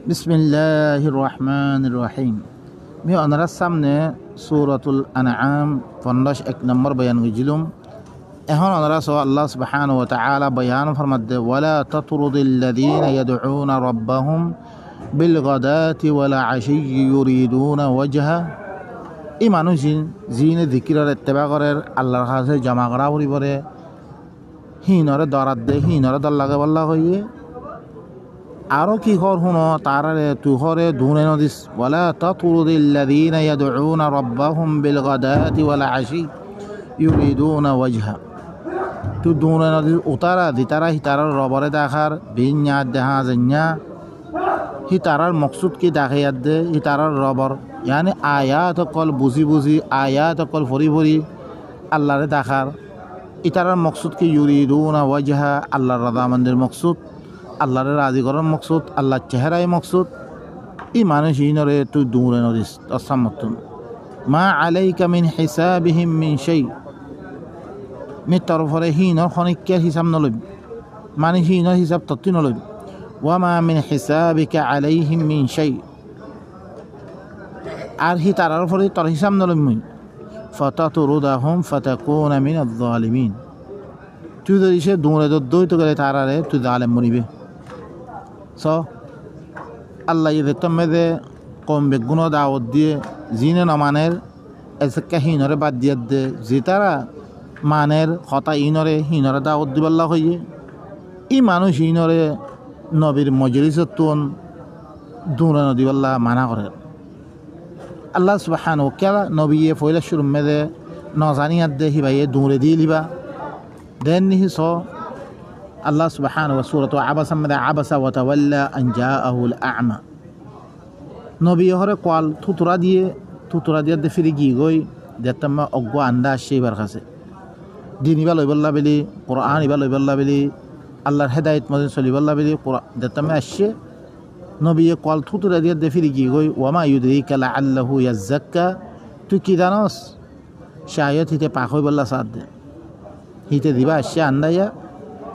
বিসমিল্লাহির রহমানির রহিম। আমি আপনার সামনে সূরাতুল আনআম ১৫ নম্বর বয়ান করেছিলাম। এখন আপনারা আল্লাহ সুবহানাহু ওয়া তাআলা বয়ান ফরমাতে ওয়ালা তাতরুদিল্লাযীনা ইয়াদউনা রাব্বাহুম বিল গাদাতি ওয়াল আশি ইউরিদুনা ওয়াজহা। এই মানুষ যিনি জিকিরের ইত্তেবা করে আল্লাহর কাছে জমা করা পরে হিনরে দরাদ দে হিনরে দল লাগে বল্লা হইয়ে আরো কি কর শুনো তারারে তুহরে ধুনে নদিস ওয়ালা তাতরুদিল্লাযীনা ইয়াদউনা রাব্বাহুম বিল গাদাতি ওয়াল আশি ইউরিদুনা ওয়াজহা। তু ধুনে নদিস উতারা দিতারা হিতারার রবরে দেখার বিন্যা দেহা জন্যা হিতারার মকসুদ কি দেখাইয়াত দে হিতারার রবর ইয়ানি আয়াত কল বুঝি বুঝি আয়াত কল ফরি ফরি আল্লাহরে দেখার ইতারার মকসুদ কি ইউরিদুনা ওয়াজহা আল্লাহর রাদামন্দির মকসুদ আল্লাহরে রাজি করার মকসুদ আল্লাহর চেহারায় মকসুদ। ই মানুষ ইনরে তুই দূরে নদিস অসামতুন মা আলাইকা মিন হিসাবিহিম মিন শাই। মি তরফরে হিনর খনিকের হিসাব নলইব মানে হিনর হিসাব তত্ত্ব নলইব। ওয়া মা মিন হিসাবিকা আলাইহিম মিন শাই আর হি তারার ফরে তোর হিসাব নলইব মুই ফাতাতুরুদাহুম ফাতাকুনা মিনাজ জালিমিন। তুই যদি সে দূরে দই তো গেলে তারারে তুই জালেম মনিবে। আল্লাহ দেখতাম মেদে কম বেগুন দাওয়াত দিয়ে জিনে নমানের এসেকা হিনরে বাদ দিয়ে দে যে তারা মানের হতা ইনরে হিনরে দাওয়াত দিবাল্লা হইয়ে ই মানুষ ইনরে নবীর মজলিসত তুন দূরে নদীবাল্লা মানা করে। আল্লাহ সুবহানাহু কেলা নবীয়ে ফয়লা শুরু মেদে নজানিয়াত দে হিবাইয়ে দূরে দিয়ে লিবা দেন নিহি আল্লাহ সুবহানাহু ওয়া সূরাতু আবাসা মধ্যে আবাসা ওয়া তাওয়াল্লা আন জাআহুল আ'মা। নবী হরে কল থুতুরা দিয়ে দে ফিরে গিয়ে গই দেখতাম অজ্ঞ আন্দা সেইবার কাছে দিন ইবা লইবল্লা বেলি কোরআন ইবা লইবল্লা বেলি আল্লাহর হেদায়েত মধ্যে চলিবল্লা বেলি দেখতাম আসছে নবী কল থুতুরা দিয়ে দে ফিরে গিয়ে গই ওয়ামা ইউদরিকা লাআল্লাহু ইয়াযাক্কা। তুই কি জানস শায়ত হিতে পাক হইবল্লা সাথ দে হিতে দিবা আসছে আন্দাইয়া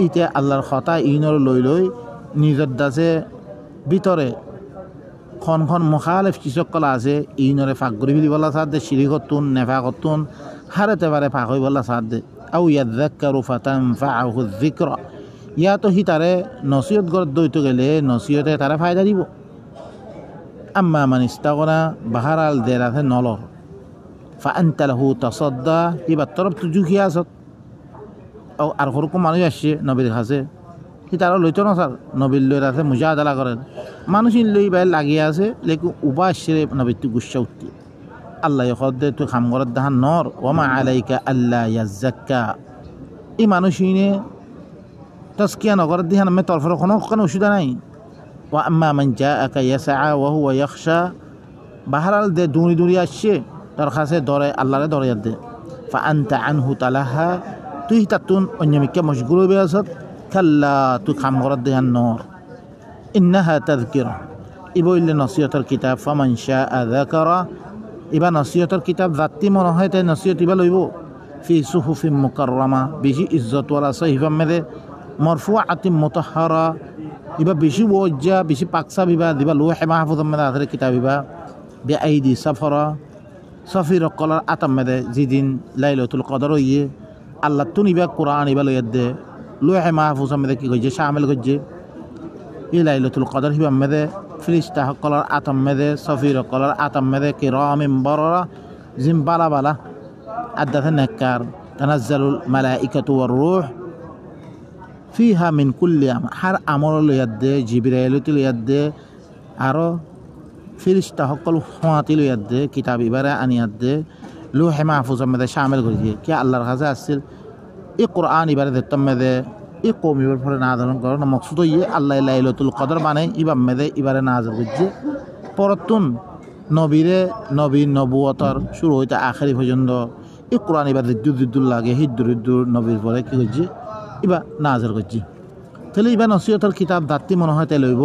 ইতে আল্লাহর কথা ইনর লই নিজের দাসে ভিতরে খন মুখালেফ চিসকলা আছে ইনরে ফাঁক করি ফেলি বলা সাথ দে সিঁড়ি করতুন নেফা করতুন হারেতে পারে ফাঁক হই বলা সাথ দে আউ ইয়াযাক্কারু ফাতানফাআহু যিকরা। ইয়া তো হি তারে নসিহত গড় দইতে গেলে নসিহতে তারা ফায়দা দিব। আম্মা মান ইস্তাগনা বাহারাল দেরাতে নলর ফাআনতা লাহু তাসাদ্দা ইবা তরফ তু জুখিয়া আসত আর ওরকম মানুষ আসছে নবীর কাছে সি তারা লইতো না স্যার নবীর লই আছে মুজাহাদালা করেন মানুষ লই বাই লাগিয়ে আছে লেকিন উবা আসছে নবীর তুই গুসা উঠতি আল্লাহ দে তুই খাম করার দাহান নর ওমা আলাইকা আল্লাহ ইয়াযাক্কা। এই মানুষ ইনে তাসকিয়া নগরের দিহান আমি তরফের কোনো অসুবিধা নাই। ওয়া আম্মা মান জাআকা ইয়াসআ ওয়া হুয়া ইয়াখশা বাহারাল দে দূরি আসছে তোর কাছে দরে আল্লাহরে দরে দে ফা আনতা আনহু তালাহা তুই তাতুন অন্যমিকে মশগুল হইবে আসত খাল্লা তুই খাম করার দেহান নর। ইন্নাহা তাযকিরা ইবইলে নসিহতের কিতাব ফামান শাআ যাকারা। ইবা নসিহতের কিতাব জাতি মনে হয় তাই নসিহত ইবা লইব ফি সুহুফিন মুকাররামা বেশি ইজ্জতওয়ালা সহিফা মেদে মরফুআতিন মুতাহহারা ইবা বেশি ওজ্জা বেশি পাকসা বিবা দিবা লৌহে মাহফুজ মেদে আধারে কিতাব ইবা বে আইদি সাফরা সফির কলার আতাম মেদে যেদিন লাইলাতুল কদর হইয়ে আল্লাহ তুন ইবা কোরআন ইবা লইয়া দে লৌহে মাহফুজ মেদে কি করছে শামিল করছে ই লাইলাতুল কদর হিবা মেদে ফিরিস্তা কলার আতাম মেদে সফির কলার আতাম মেদে কিরামিন বারারা জিম বালা বালা আদাতে নেককার তানাজ্জালুল মালাইকাতু ওয়ার রূহ ফিহা মিন কুল্লি আমর হার আমর লইয়া দে জিবরাইল লইয়া দে আরো ফিরিস্তা সকল হোঁয়াতি লইয়া দে কিতাব ইবারে আনিয়াত দে লৌহে মাহফুজ মেদে শামিল করে দিয়ে কি আল্লাহর কাছে আসছিল এই কোরআন ইবারে দেখতাম মেদে এই কৌম ইবার ফলে নাজল করার মকসুদ ইয়ে আল্লাহ লাইলাতুল কদর বানাই ইবাম মেদে ইবারে নাজল করছে পরতুন নবীর নবুয়তর শুরু হইতে আখেরি পর্যন্ত এই কোরআন ইবার দিদ্দুর লাগে হিদ্দুর নবীর পরে কি করছে ইবা নাজল করছে। তাহলে ইবা নসিহতর কিতাব দাত্তি মনে হয় তাই লইব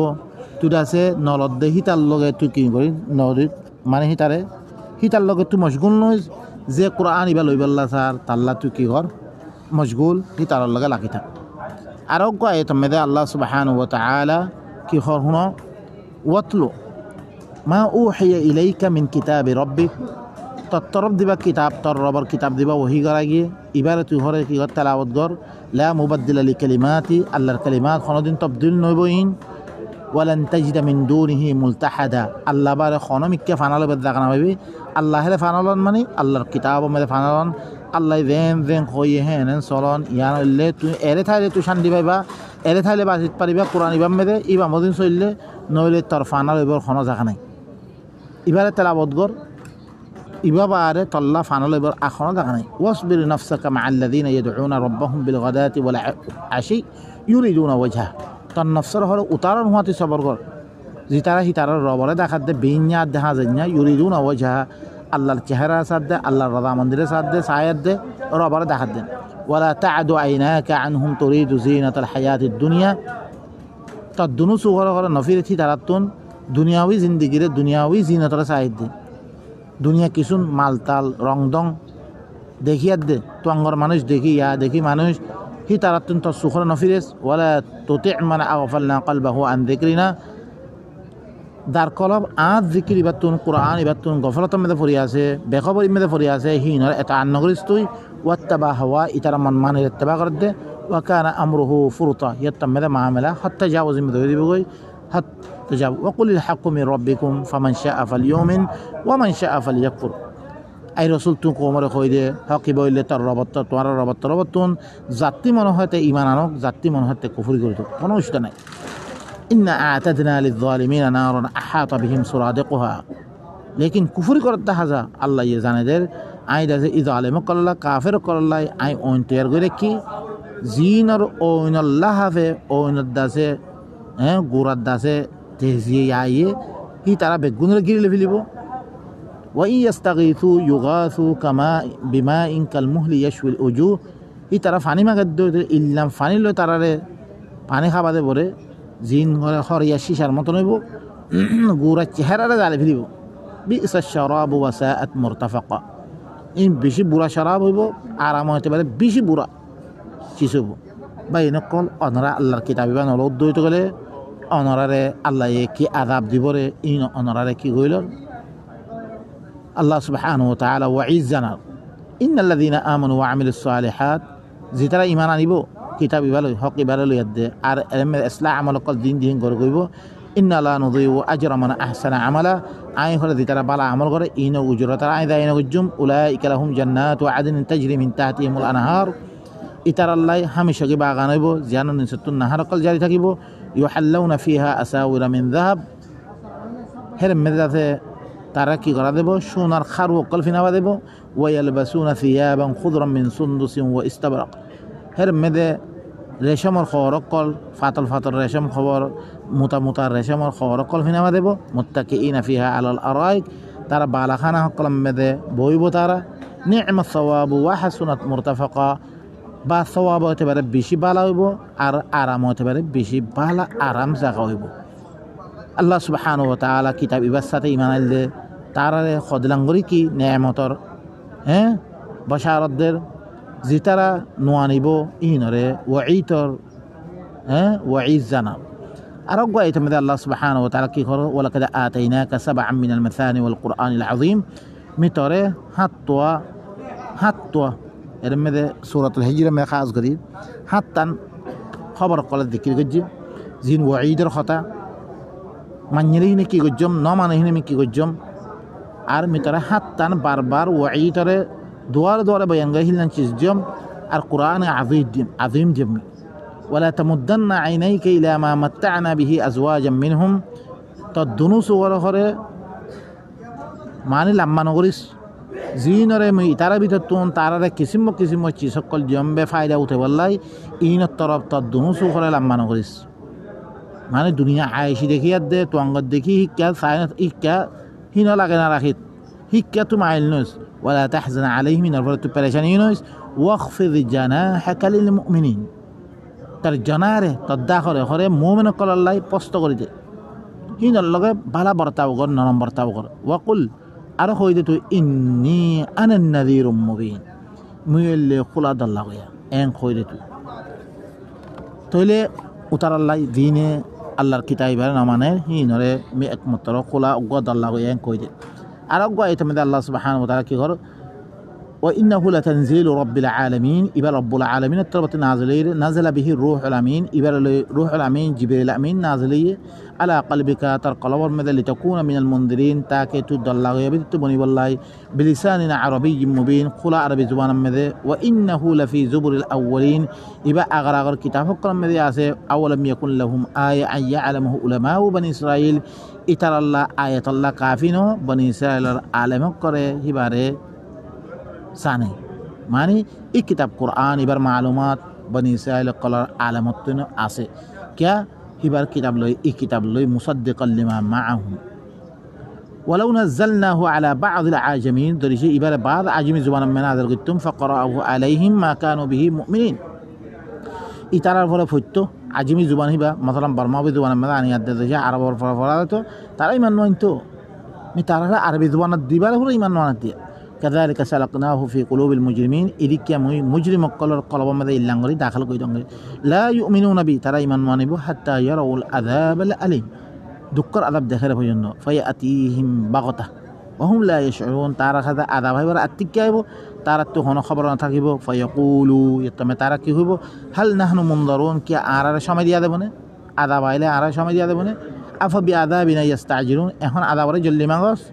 তুই আছে নলদ দে হিতার লগে তুই কি করি নদীর মানে হিতার লগে তুই মশগুল নই যে কোরআন ইবা লইবাল্লা স্যার তাল্লা তুই কি কর মশগুল হিতার লগে লাগি থাক। আরোগ্য আয়াত মেদে আল্লাহ সুবহানাহু ওয়া তাআলা কি হর হুনো ওয়াতলু মা উহিয়া ইলাইকা মিন কিতাবি রব্বিক তরফ দিবা কিতাব তোর রবের কিতাব দিবা ওহি করা গিয়ে এবারে তুই ঘরে কি কর তেলাওয়াত কর লা মুবাদ্দিলা লিকালিমাতি আল্লাহর কালিমাত কোনদিন তবদিল নইবইন ওয়ালান তাজিদা মিন দুনিহি মুলতাহাদা আল্লাহ বারে খনমিককে ফানালো বেদ দেখানা ভাবি আল্লাহরে ফানালন মানে আল্লাহর কিতাব মধ্যে ফানালন আল্লাহ যেন কইয়ে হেন চলন ইয়ান হইলে তুই এরে থাইলে তুই শান্তি পাইবা এরে থাইলে বাঁচিত পারিবা কোরআন ইবাম মেদে ইবাম মদিন চললে নইলে তোর ফানাল এবার খন জাগা নাই এবারে তেলাওয়াত কর ইবা বারে তল্লা ফানাল এবার এখনো দেখা নাই ওয়াসবির নাফসাকা মা আল্লাযীনা ইয়াদউনা রাব্বাহুম বিল গাদাতি ওয়াল আশি ইউরিদুনা ওয়াজহা তার নফসর হল উতারণ হওয়াতে সবর কর যে তারা হিতারার রবরে দেখাত দে বেইন্যা দেখা যায় না ইউরিদুনা ওয়াজহা আল্লাহর চেহারা সাদ দে আল্লাহর রাদা মন্দিরে সাদ দে সায়াত দে রবরে দেখাত দেন ওয়ালা তা'দু আইনাকা আনহুম তুরিদু জিনাতাল হায়াতিদ দুনিয়া তার দুনু সুগর করে নফিরে থি তারাতুন দুনিয়াবি জিন্দিগিরে দুনিয়াবি জিনাতর সাইদ দে দুনিয়া কিছুন মালতাল রংদং দেখিয়াত দে তোয়াঙ্গর মানুষ দেখি ইয়া দেখি মানুষ হি তারাতুন তোর সুখর নফিরেস ওয়ালা তুতি' মান আগফালনা কলবাহু আন যিকরিনা দার কলব আজ জিকির ইবাতুন কোরআন ইবাতুন গফলতর মধ্যে পড়ি আছে বেখবর মধ্যে পড়ি আছে হিনর এটা আন্নগরিস তুই ওয়াত্তাবা হাওয়া ইতারা মন মানে ইত্তেবা করে দে ওয়া কানা আমরুহু ফুরতা ইয়াত্তাম মধ্যে মামলা হাত্তা জাওয়াজ মধ্যে হয়ে দিবগই হাত তাজাব ওয়া কুলিল হাক্কু মির রাব্বিকুম ফামান শাআ ফালইউমিন ওয়া মান শাআ ফালইয়াকফুর আই রসুল তুই কোমরে কই দে হকি বইলে তোর রবত তোমার রবতুন জাতি মনে হয়তে ইমান আনক জাতি মনে হয়তে কুফরি করে কোনো ইস্যু নাই ইন্না আ'তাদনা লিয-যালিমিনা নারান আহাতা বিহিম সুরাদিকুহা লেকিন কুফরি করতে হাজা আল্লাহ ইয়ে জানেদের আই দাসে ই জালিম কল্লা কাফের কল্লা আই ওন তৈয়ার করে কি জিনর ওনাল্লাহ হাফে ওনার দাসে গোরার দাসে তেজিয়ে আইয়ে হি তারা বেগুনের গিরিলে ফেলিব ওয়াই ইয়াস্তাগীথু ইউগাথু কামা বিমাইন কালমুহলি ইয়াশউল উজু ই তারা ফানি মাগাদ ইল্লাম ফানি লয় তারারে পানি খাবাদে পরে জিন ঘরে হরিয়া শিশার মতো নইব গোড়া চেহারারে জালে ফেলিব বি'সা শারাবু ওয়া সাআত মুরতাফাকা এই বেশি বুড়া শরাব হইব আরাম হইতে পারে বেশি বুড়া চিসব বাইন কল অনরা আল্লাহর কিতাবিবা নলদ দইতে গেলে অনরারে আল্লাহ কি আযাব দিবরে ইন অনরারে কি কইল আল্লাহ সুবহানাহু ওয়া তাআলা ওয়াইজ জানার ইন্নাল্লাযীনা আমানু ওয়া আমিলুস সালিহাত যেতারা ঈমান আনিব কিতাবিবা লই হক ইবারে লইয়া দে আর এলমে ইসলাম আমল কল দিন দিন করে কইব ইন্না লা নুযিউ আজরা মান আহসানা আমালা আই হলে যেতারা বালা আমল করে ইন উজরাতার আই দাইন গুজুম উলাইকা লাহুম জান্নাতু আদনিন তাজরি মিন তাহতিহিমুল আনহার ইতার আল্লাহ হামেশা কি বাগান হইব জানো নিসতুন নাহার কল জারি থাকিব ইউহাল্লাউনা ফিহা আসাউরা মিন যাহাব হের মেদাতে তারা কি করা দেব সোনার খারু কল ফিনাবা দেব ওয়ায়ালবাসুনা সিয়াবান খুদরাম মিন সুনদুসিন ওয়া ইস্তাবরাক হের মেদে রেশমর খবর কল ফাতল ফাতল রেশম খবর মোটা মোটা রেশমর খবর কল ফিনাবা দেব মুত্তাকিইনা ফিহা আলাল আরাইক তারা বালাখানা কল মেদে বইব তারা নি'মাস সাওয়াবু ওয়া হাসুনাত মুরতাফাকা বা সওয়াব হতে পারে বেশি বালা হইব আর আরাম হতে পারে বেশি বালা আরাম জায়গা হইব আল্লাহ সুবহানাহু ওয়া তাআলা কিতাব ইবার সাথে ঈমান আনলে তারারে খদলাঙ্গরি কি নেয়ামতর বশারতদের জিতারা নোয়ানিব ইনরে ওয়াঈতর ওয়াঈজ জানা আর গয়তে মধ্যে আল্লাহ সুবহানাহু ওয়া তাআলা কি করো ওয়ালাকাদ আতাইনাকা সাবআম মিনাল মাসানি ওয়াল কুরআনিল আযীম মিতরে হাত্তোয়া এর মধ্যে সূরাতুল হিজর মে খাস করি হাত্তান খবর কল যিকির গজ্জি জিন ওয়াঈদের কথা মানলে হিনে কি গজ্জম ন মানে হিনে কি গজ্জম আর মিতরে হাত্তান বারবার ওয়াঈতরে দুয়ার দুয়ারে বয়ান গাই হিলন চিজজম আর কুরআন আযীম জমি ওয়ালা তামুদ্দান্না আইনাইকা ইলা মা মাত্তা'না বিহি আজওয়াজাম মিনহুম তদুনু সুগর করে মানে লাম্মা নগরিস জিনরে মই তারা ভিতর তুন তারারে কিসিম চি সকল জম্বে ফায়দা উঠে বললাই ইনত তরফ তদুনু সুগরে লাম্মা নগরিস মানে দুনিয়া আয়েশি দেখিয়াত দে তোয়াঙ্গত দেখি শিক্ষা সাইন্স শিক্ষা হিন লাগে না রাখিত শিক্ষা তো মাইল নইস ওয়ালা তাহজান আলাইহিম নরফর তো পেরেশানি নইস ওয়াখফিদ জানাহাকা লিল মুমিনিন তার জনারে তদ্দা করে মুমিন কল্লাই প্রস্ত করে দে হিনর লগে ভালা বর্তাও কর নরম বর্তাও কর ওয়াকুল আর কই দে তুই ইন্নী আনান নাযীরুম মুবিন মুইলে খোলা দাল্লা গয়া এন কই দে তুই তইলে উতার আল্লাহ দিনে আল্লাহর কিতাব ইবার না মানে হিনরে মি একমাত্র খোলা অজ্ঞ আল্লাহ ইয়ান কই দে আর অজ্ঞ এটা আল্লাহ সুবহানাহু ওয়া তাআলা কি কর وإنه لتنزيل رب العالمين إبا رب العالمين التربة نازلية نزل به الروح الأمين إبا روح الأمين جبريل الأمين نازلية على قلبك ترقلب مذا لتكون من المنذرين تاكي تد الله يبدت بني والله بلسان عربي مبين قل عربي زبان مذا وإنه لفي زبر الأولين إبا أغرى كتاب فقر مذا أولم يكن لهم آية أن يعلمه علماء بني إسرائيل إتر الله آية الله كافينه بني إسرائيل عالم قرى هباره সানে মানে এই কিতাব কোরআন এবার মালুমাত বনি ইসরাইল কলার আলামত আছে কিয়া এবার কিতাব লই এই কিতাব লই মুসাদ্দিকাল লিমা মাআহু ولو نزلناه على بعض العاجمين درجه এবার بعض عاجمي زبان من نازل قلتم فقرأه عليهم ما كانوا به مؤمنين ইতারার ফলে ফইতো আজমি জুবান হিবা মাসালাম বর্মাবি জুবান মে আনি আদ দেশে আরবর ফলা তো তারা ইমান নয়তো মি তারা আরবি জুবান দিবার হলো ইমান নয় দিয়ে كذلك سلقناه في قلوب المجرمين إذك مجرم قلر قلب ماذا إلا غري داخل قيدون لا يؤمنون به ترى إيمان وانبو حتى يروا العذاب الأليم دكر عذاب داخل فيجنو فيأتيهم بغتة وهم لا يشعرون ترى هذا عذاب هيبر أتكيبو ترى هنا خبرنا تكيبو فيقولوا يتم ترى كيبو هل نحن منظرون كي أرى شامي ديا بني عذاب إلى أرى شامي ديا بني أفبعذابنا يستعجلون إحنا عذاب رجل لمغص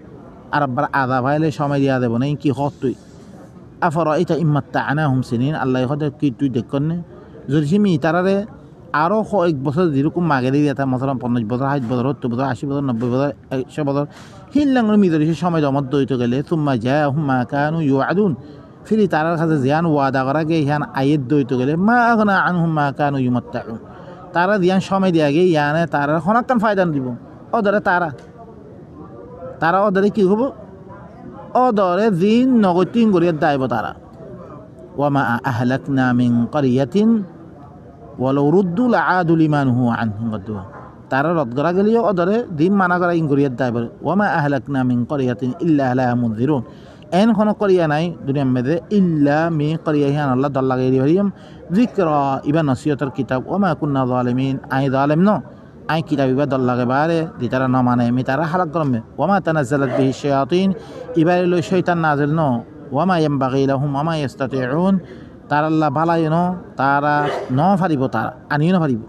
আরবার আযাব আইলে সময় দিয়া দেব না কি হত তুই আফরাইতা ইম্মাত্তানাহুম সিনিন আল্লাহ হতে কি তুই দেখন না যদি সে মিতারারে আরো কয়েক বছর যেরকম মাগে দিয়ে তা মতলব 50 বছর 60 বছর 70 বছর 80 বছর 90 বছর 100 বছর হিল্লাঙ্গর মিদরি সে সময় জমত দইতে গেলে সুম্মা জাহুম মা কানু ইউআদুন ফিরি তারার কাছে জিয়ান ওয়াদা করা গে ইয়ান আয়াত দইতে গেলে মা আগনা আনহুম মা কানু ইউমাত্তাউন তারা দিয়ান সময় দিয়া গে ইয়ানে তারার হনাকান ফায়দা দিব ওদরে তারা ওদের কি হবো ওদরে দিন নগতিন গরিয়া দাইব তারা ওয়ামা আহলাকনা মিন ক্বরিয়াতিন ওয়ালাউ রুদ্দু লাআদু লিমানহু আনহু গদুয়া তারা রদগরা গেলিও ওদরে দিন মানা করা ইন গরিয়া দাইব ওয়ামা আহলাকনা মিন ক্বরিয়াতিন ইল্লা লাহা মুনযিরুন এন কোন ক্বরিয়া নাই দুনিয়ার মধ্যে ইল্লা মি ক্বরিয়াহিন আল্লাহ দাল্লা গাইরি হরিয়াম যিকরা ইবা নসিহতের কিতাব ওয়ামা কুননা যালিমিন আই যালিম ন আই কিতাব ইবা দল্লাগে বারে দি তারা না মানে মি তারা হালাক করমে ওয়ামা তানাজ্জালাত বিহি শায়াতিন ইবারে লই শয়তান নাজিল ন ওয়ামা ইয়ামবাগি লাহুম ওয়ামা ইস্তাতিউন তারা আল্লাহ বালাই ন তারা ন ফারিব তারা আনি ন ফারিব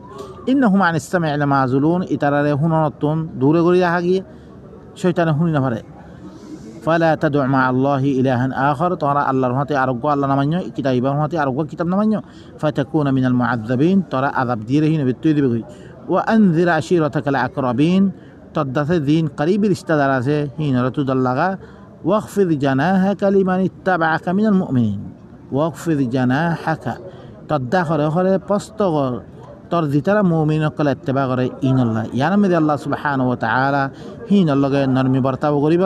ইন্নাহুম আন ইসতামি' লামাযুলুন ইতারারে হুননতুন দূরে গরি রাখা গিয়ে শয়তানে হুনি না পারে ফালা তাদউ মা আল্লাহি ইলাহান আখার তারা আল্লাহর হাতে আরোগ্য আল্লাহ নামান্য কিতাব ইবার হাতে আরোগ্য কিতাব নামান্য ফাতাকুনা মিনাল মুআযযাবিন তারা আযাব দিয়ে রহিন বিতুই দিবে وأنذر عشيرتك الأقربين تدث دين قريب الاستدار سے حين رتد اللغا واخفض جناحك لمن اتبعك من المؤمنين واخفض جناحك تدخل خره پستغر ترذتر مؤمن قل اتباع غره ان الله يعني مد الله سبحانه وتعالى حين الله نرمي برتاو غريب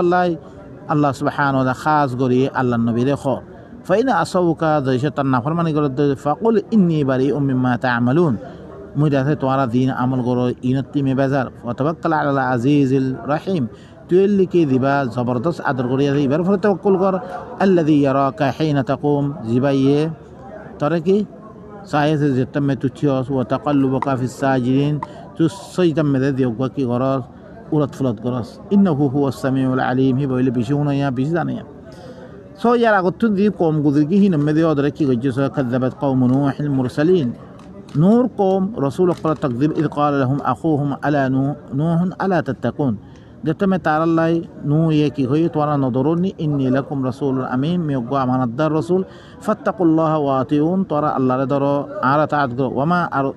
الله سبحانه وتعالى خاص غري الله النبي رخو فإن أصوك ذيشت النفرماني قرد فقل إني بريء مما تعملون মুইদাতে তোরা দিন আমল করো ইনতি মে বাজার ওয়াতাওয়াক্কাল আলাল আজিজিল রহিম তুইল্লি কি দিবা জবরদস্ত আদর করিয়া দিবার ফলে তাওয়াক্কুল কর আল্লাযী ইয়ারাকা হিনা তাকুম জিবাইয়ে তরে কি সায়েসে যেটা মে তুছিস ওয়া তাকাল্লুবকা ফিস সাজিদিন তু সাইদাম মে দিওগা কি গরস উলাত ফুলাত গরস ইন্নাহু হুয়াস সামিউল আলিম হি বইলে বেশি হুনাইয়া বেশি জানিয়া সো ইয়ার আগত দি কম গুদরি কি হিন মে দিও দরে কি গজ্জস কাযাবাত কওম নূহিল মুরসালিন نور قوم رسول قال تكذب إذ قال لهم أخوهم ألا نوح ألا تتقون دتم تعالى الله نو يكي هي توانا نظروني إني لكم رسول أمين ميقوا أمان الدار رسول فاتقوا الله واتقون ترى الله ردرو على تعدقوا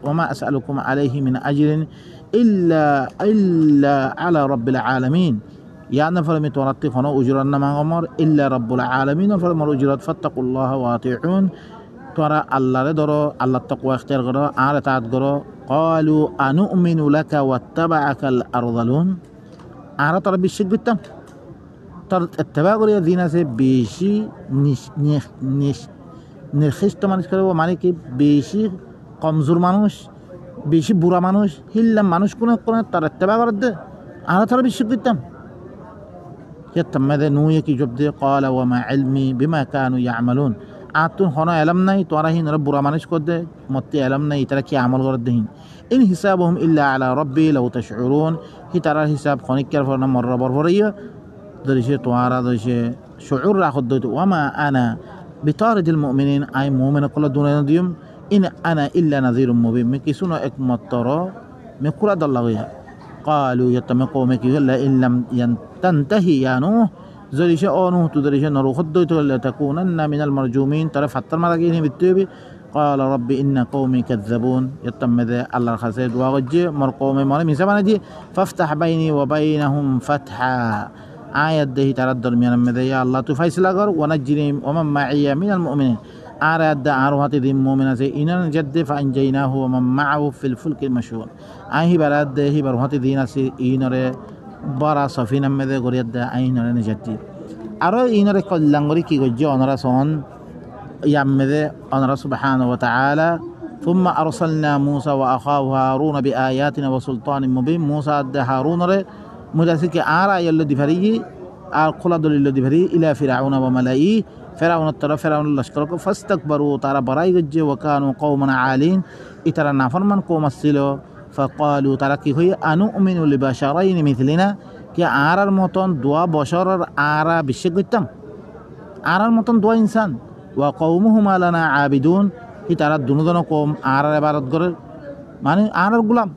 وما أسألكم عليه من أجر إلا على رب العالمين يعني فلم يتورطي خنا أجرنا ما غمر إلا رب العالمين فلم أجرت فاتقوا الله واتقون তোরা আল্লাহরে ধরো আল্লাহর তাকওয়া ইখতিয়ার করো আর ইতাআত করো ক্বালু আনুমিনু লাকা ওয়াত্তাবাআকাল আরযালুন আর তোরা বিশ্বাস করতাম তোর ইত্তেবা করিয়া দিন আছে বেশি নির্দিষ্ট মানুষ করব মানে কি বেশি কমজোর মানুষ বেশি বুড়া মানুষ হিল্লাম মানুষ কোন তার ইত্তেবা করে দে আর তোরা বিশ্বাস করতাম يتمد نوية كي جبدي قال وما علمي بما كانوا يعملون آتون هنا علم ناي توارا هين رب برامانش كده متي علم ناي ترى كي عمل غرد هين ইন হিসাবহুম ইল্লা আলা রব্বি লাউ তাশউরুন হি তারার হিসাব খনিকার ফরনা মররা বরবরিয়া দরিসে তোয়ারা দরিসে শুউর রাখদ দইত ওয়ামা আনা বিতারিদিল মুমিনিন আই মুমিন কল দুনিয়া দিম ইন আনা ইল্লা নাযিরুম মুবিন মে কিসুনো এক মত্তর মে কুরা দল্লা গয়া قالوا يتم قومك إلا إن لم تنتهي يا نوح زريش أو نوح تدريش نروخ الدويت لتكونن من المرجومين ترى فتر مراجعين بالتوبة قال ربي إن قومي كذبون يتم ذا الله الخسيد وغجي مر قومي مر من سبعة دي فافتح بيني وبينهم فتحا آية ده تردد من المذي يا الله تفايسل أجر ونجني ومن معي من المؤمنين أراد عروة ذي المؤمنين إن جد فأنجيناه ومن معه في الفلك المشهور أيه براد هي بروحة ذي نسي إنره برا سفينة مذي غريد أيه نجدي أرى إنره كل لنغري كي جي أنرا صون يمذي أنرا سبحانه وتعالى ثم أرسلنا موسى وأخاه هارون بآياتنا وسلطان مبين موسى هارون ره مجلسك آرى يلو دفريه القلد للو دفريه إلى فرعون وملئيه فرعون الطرف فرعون لشكرك فاستكبروا ترى براي جي وكانوا قوما عالين إترى نافرمن قوم السلو فقالوا ترى كي هي أنؤمن لبشرين مثلنا كي آرى الموتون دوا بشر آرى بالشقتم آرى الموتون دوا إنسان وقومهما لنا عابدون إترى دون قوم آرى عبارت قرر মানে আর গোলাম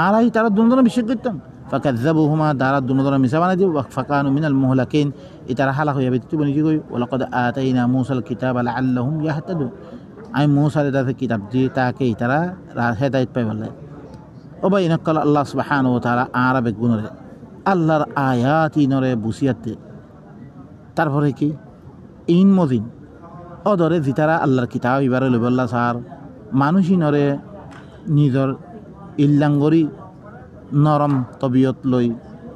আর তারা দুজন বিশ্বাস করতাম فكذبوهما دار الدنور مسوانا دي فكانوا من المهلكين إترى حلقوا يبتتوا بنجيكوي ولقد آتينا موسى الكتاب لعلهم يهتدون أي موسى لذات الكتاب دي تاكي ترى هداية باي والله وبينك الله سبحانه وتعالى عربك بنور الله آياتي نور بوسيات তারপরে কি ইন মদিন অদরে জিতারা আল্লাহর কিতাব ইবারে লবল্লা সার মানুষই নরে নিজর ইল্লাঙ্গরি নরম তবিয়ত লই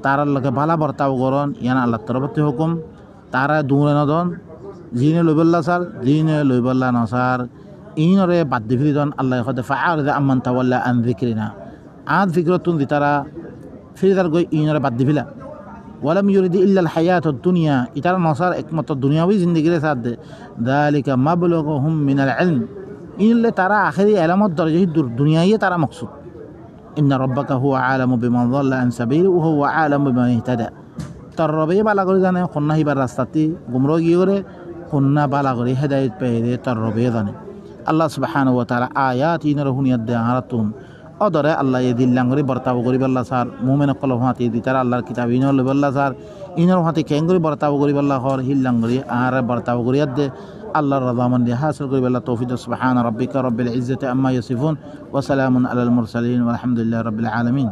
তার লগে ভালা বর্তাও গরন ইয়ান আল্লাহ তরফতে হুকুম তারা দূরে নদন জিনে লইবল্লা সার জিনে লইবল্লা নসার ইনরে বাদ দিফিরি দন আল্লাহ খদে ফাআরদ আম্মান তাওয়াল্লা আন যিকরিনা আদ যিকরতুন দিতারা ফিরিদার গই ইনরে বাদ দিফিলা ওয়ালাম ইউরিদি ইল্লা আল হায়াতুদ দুনিয়া ইতারা নসার একমাত্র দুনিয়াবি জিন্দেগির সাথ দে যালিকা মাবলুগুহুম মিনাল ইলম ইনলে তারা আখিরি ইলমত দরজে দুনিয়ায়ে তারা মকসুদ إن ربك هو عالم بمن ضل عن سبيله وهو عالم بمن اهتدى تربيه بالا করে জানে কোননা হিবার রাস্তাতে গুমরাহি করে কোননা বালা করে হেদায়েত পেয়ে তরবিয়ে জানে আল্লাহ সুবহানাহু ওয়া তাআলা আয়াত ইনর হুনিয়াত দে হারাতুন অদরে আল্লাহ ইদিল্লাং করে বর্তাও করিব আল্লাহ স্যার মুমিন কলহাতি দি তারা আল্লাহর কিতাব ইনর লব আল্লাহ স্যার ইনর হাতে কেন করে বর্তাও করিব আল্লাহ হর হিল্লাং করে আর বর্তাও করিয়াত দে আল্লাহর রাদামন্দি হাসিল করিব আল্লাহ তৌফিক সুবহান রাব্বিকা রাব্বিল ইজ্জাতি আম্মা ইয়াসিফুন ওয়া সালামুন আলাল মুরসালিন ওয়া আলহামদুলিল্লাহি রাব্বিল আলামিন।